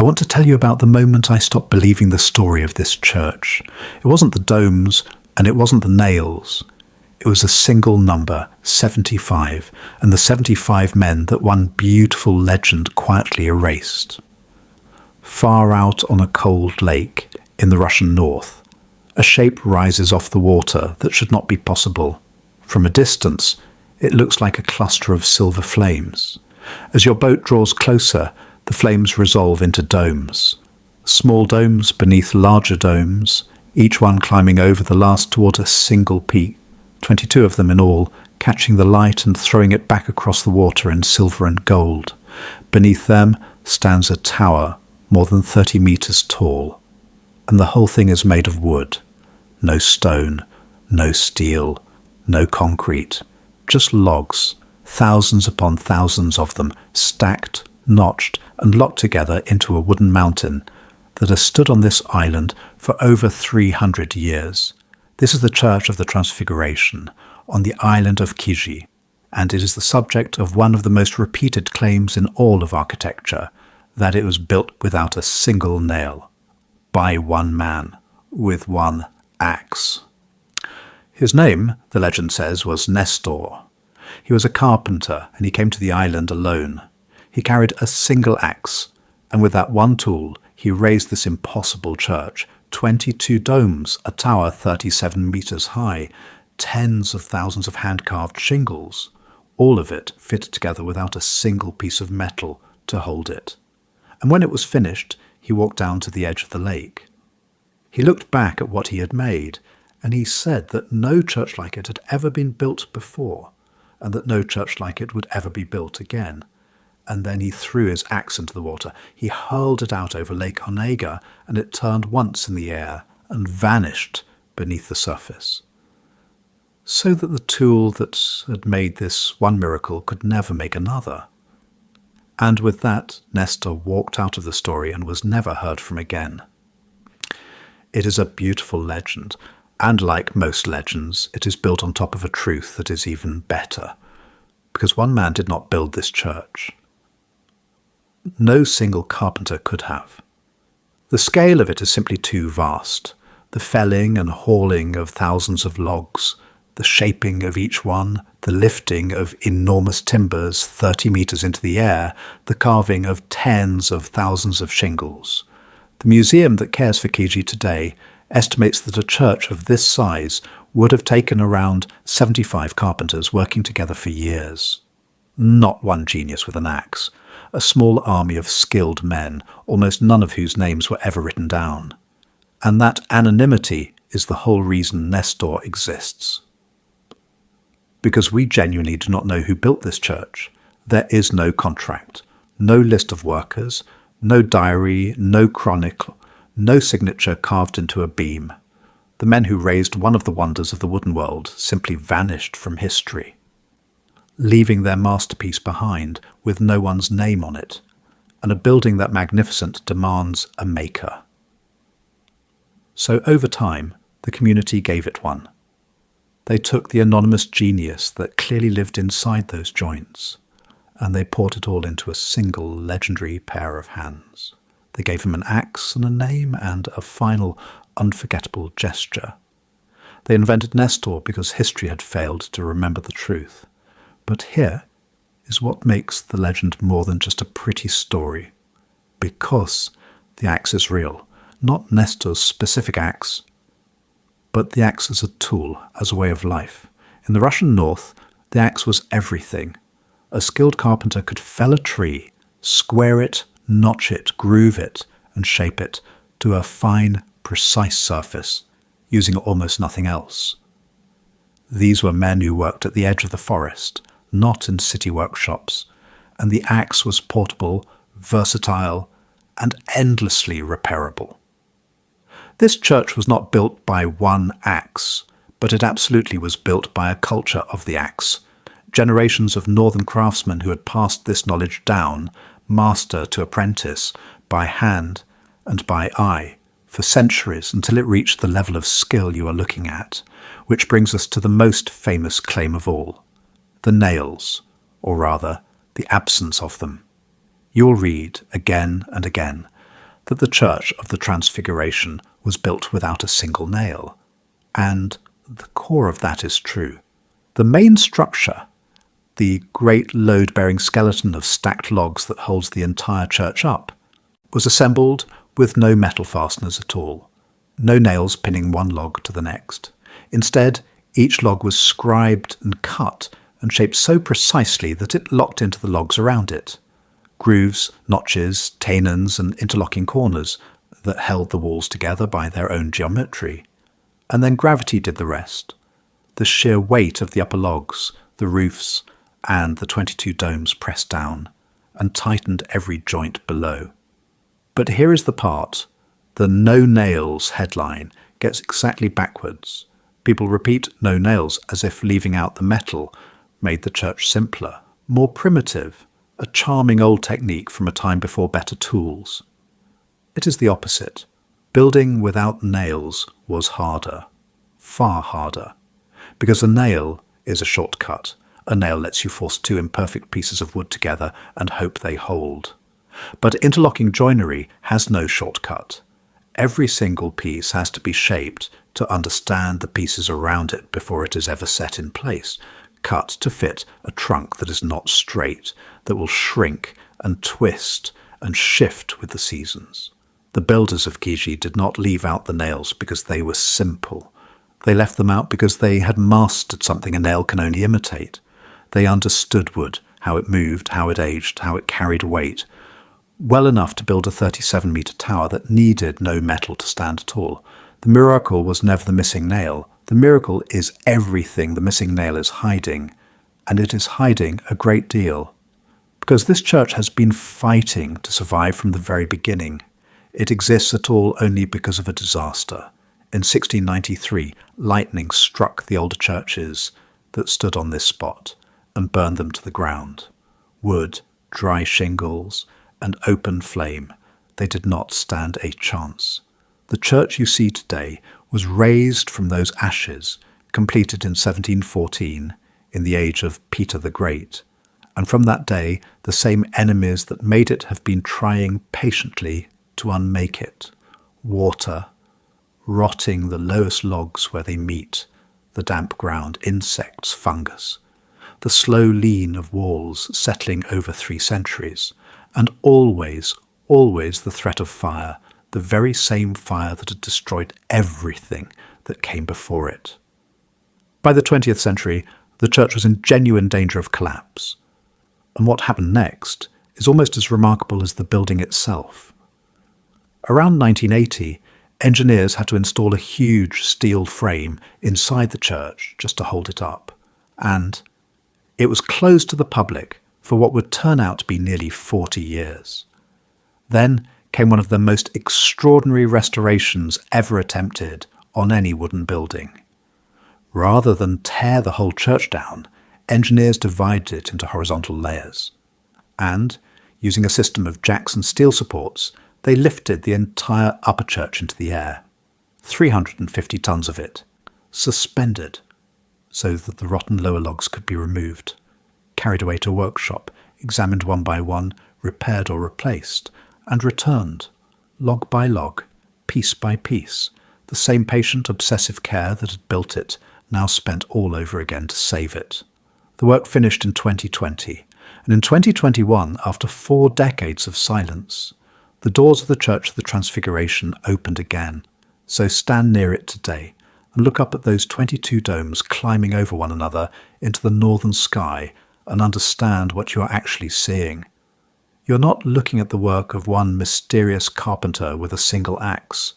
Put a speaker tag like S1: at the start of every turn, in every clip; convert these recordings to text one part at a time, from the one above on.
S1: I want to tell you about the moment I stopped believing the story of this church. It wasn't the domes and it wasn't the nails. It was a single number, 75, and the 75 men that one beautiful legend quietly erased. Far out on a cold lake in the Russian north, a shape rises off the water that should not be possible. From a distance, it looks like a cluster of silver flames. As your boat draws closer, the flames resolve into domes. Small domes beneath larger domes, each one climbing over the last toward a single peak, 22 of them in all, catching the light and throwing it back across the water in silver and gold. Beneath them stands a tower more than 30 meters tall, and the whole thing is made of wood. No stone, no steel, no concrete, just logs, thousands upon thousands of them, stacked, notched, and locked together into a wooden mountain that has stood on this island for over 300 years. This is the Church of the Transfiguration on the island of Kiji, and it is the subject of one of the most repeated claims in all of architecture, that it was built without a single nail, by one man, with one axe. His name, the legend says, was Nestor. He was a carpenter, and he came to the island alone. He carried a single axe, and with that one tool, he raised this impossible church, 22 domes, a tower 37 meters high, tens of thousands of hand-carved shingles, all of it fitted together without a single piece of metal to hold it. And when it was finished, he walked down to the edge of the lake. He looked back at what he had made, and he said that no church like it had ever been built before, and that no church like it would ever be built again. And then he threw his axe into the water. He hurled it out over Lake Onega, and it turned once in the air and vanished beneath the surface. So that the tool that had made this one miracle could never make another. And with that, Nestor walked out of the story and was never heard from again. It is a beautiful legend, and like most legends, it is built on top of a truth that is even better, because one man did not build this church. No single carpenter could have. The scale of it is simply too vast. The felling and hauling of thousands of logs, the shaping of each one, the lifting of enormous timbers 30 meters into the air, the carving of tens of thousands of shingles. The museum that cares for Kiji today estimates that a church of this size would have taken around 75 carpenters working together for years. Not one genius with an axe. A small army of skilled men, almost none of whose names were ever written down. And that anonymity is the whole reason Nestor exists. Because we genuinely do not know who built this church. There is no contract, no list of workers, no diary, no chronicle, no signature carved into a beam. The men who raised one of the wonders of the wooden world simply vanished from history, leaving their masterpiece behind with no one's name on it, and a building that magnificent demands a maker. So over time, the community gave it one. They took the anonymous genius that clearly lived inside those joints, and they poured it all into a single legendary pair of hands. They gave him an axe and a name and a final, unforgettable gesture. They invented Nestor because history had failed to remember the truth. But here is what makes the legend more than just a pretty story. Because the axe is real, not Nestor's specific axe, but the axe as a tool, as a way of life. In the Russian north, the axe was everything. A skilled carpenter could fell a tree, square it, notch it, groove it, and shape it to a fine, precise surface, using almost nothing else. These were men who worked at the edge of the forest, not in city workshops, and the axe was portable, versatile, and endlessly repairable. This church was not built by one axe, but it absolutely was built by a culture of the axe. Generations of northern craftsmen who had passed this knowledge down, master to apprentice, by hand and by eye, for centuries until it reached the level of skill you are looking at, which brings us to the most famous claim of all, the nails, or rather, the absence of them. You will read again and again that the Church of the Transfiguration was built without a single nail. And the core of that is true. The main structure, the great load-bearing skeleton of stacked logs that holds the entire church up, was assembled with no metal fasteners at all, no nails pinning one log to the next. Instead, each log was scribed and cut and shaped so precisely that it locked into the logs around it. Grooves, notches, tenons and interlocking corners that held the walls together by their own geometry. And then gravity did the rest. The sheer weight of the upper logs, the roofs, and the 22 domes pressed down and tightened every joint below. But here is the part. The no nails headline gets exactly backwards. People repeat no nails as if leaving out the metal made the church simpler, more primitive, a charming old technique from a time before better tools. It is the opposite. Building without nails was harder, far harder, because a nail is a shortcut. A nail lets you force two imperfect pieces of wood together and hope they hold. But interlocking joinery has no shortcut. Every single piece has to be shaped to understand the pieces around it before it is ever set in place, cut to fit a trunk that is not straight, that will shrink and twist and shift with the seasons. The builders of Gigi did not leave out the nails because they were simple. They left them out because they had mastered something a nail can only imitate. They understood wood, how it moved, how it aged, how it carried weight, well enough to build a 37-metre tower that needed no metal to stand at all. The miracle was never the missing nail. The miracle is everything the missing nail is hiding, and it is hiding a great deal. Because this church has been fighting to survive from the very beginning. It exists at all only because of a disaster. In 1693, lightning struck the older churches that stood on this spot and burned them to the ground. Wood, dry shingles, and open flame, they did not stand a chance. The church you see today was raised from those ashes, completed in 1714, in the age of Peter the Great, and from that day the same enemies that made it have been trying patiently to unmake it. Water, rotting the lowest logs where they meet, the damp ground, insects, fungus, the slow lean of walls settling over 3 centuries, and always the threat of fire, the very same fire that had destroyed everything that came before it. By the 20th century, the church was in genuine danger of collapse, and what happened next is almost as remarkable as the building itself. Around 1980, engineers had to install a huge steel frame inside the church just to hold it up, and it was closed to the public for what would turn out to be nearly 40 years. Then came one of the most extraordinary restorations ever attempted on any wooden building. Rather than tear the whole church down, engineers divided it into horizontal layers, and, using a system of jacks and steel supports, they lifted the entire upper church into the air, 350 tons of it, suspended so that the rotten lower logs could be removed, carried away to a workshop, examined one by one, repaired or replaced, and returned, log by log, piece by piece, the same patient, obsessive care that had built it, now spent all over again to save it. The work finished in 2020, and in 2021, after 4 decades of silence, the doors of the Church of the Transfiguration opened again. So stand near it today and look up at those 22 domes climbing over one another into the northern sky and understand what you are actually seeing. You're not looking at the work of one mysterious carpenter with a single axe.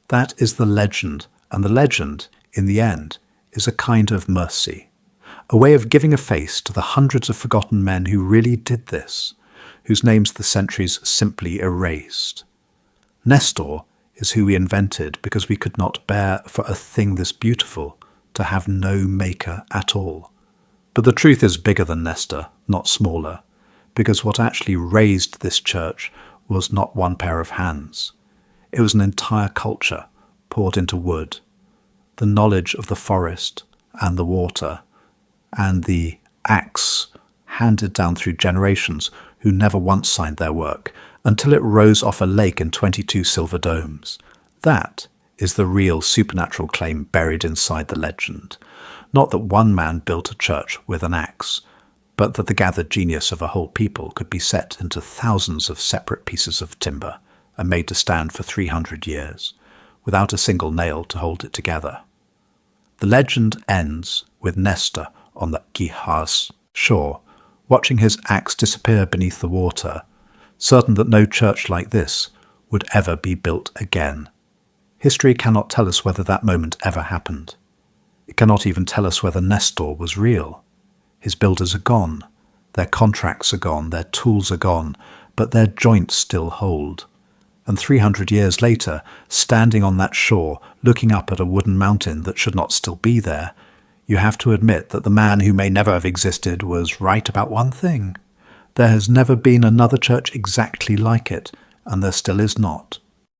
S1: That is the legend, and the legend, in the end, is a kind of mercy, a way of giving a face to the hundreds of forgotten men who really did this, whose names the centuries simply erased. Nestor is who we invented because we could not bear for a thing this beautiful to have no maker at all. But the truth is bigger than Nestor, not smaller, because what actually raised this church was not one pair of hands. It was an entire culture poured into wood, the knowledge of the forest and the water, and the axe handed down through generations who never once signed their work until it rose off a lake in 22 silver domes. That is the real supernatural claim buried inside the legend. Not that one man built a church with an axe, but that the gathered genius of a whole people could be set into thousands of separate pieces of timber and made to stand for 300 years, without a single nail to hold it together. The legend ends with Nestor on the Gihars shore, watching his axe disappear beneath the water, certain that no church like this would ever be built again. History cannot tell us whether that moment ever happened. It cannot even tell us whether Nestor was real. His builders are gone, their contracts are gone, their tools are gone, but their joints still hold. And 300 years later, standing on that shore, looking up at a wooden mountain that should not still be there, you have to admit that the man who may never have existed was right about one thing. There has never been another church exactly like it, and there still is not.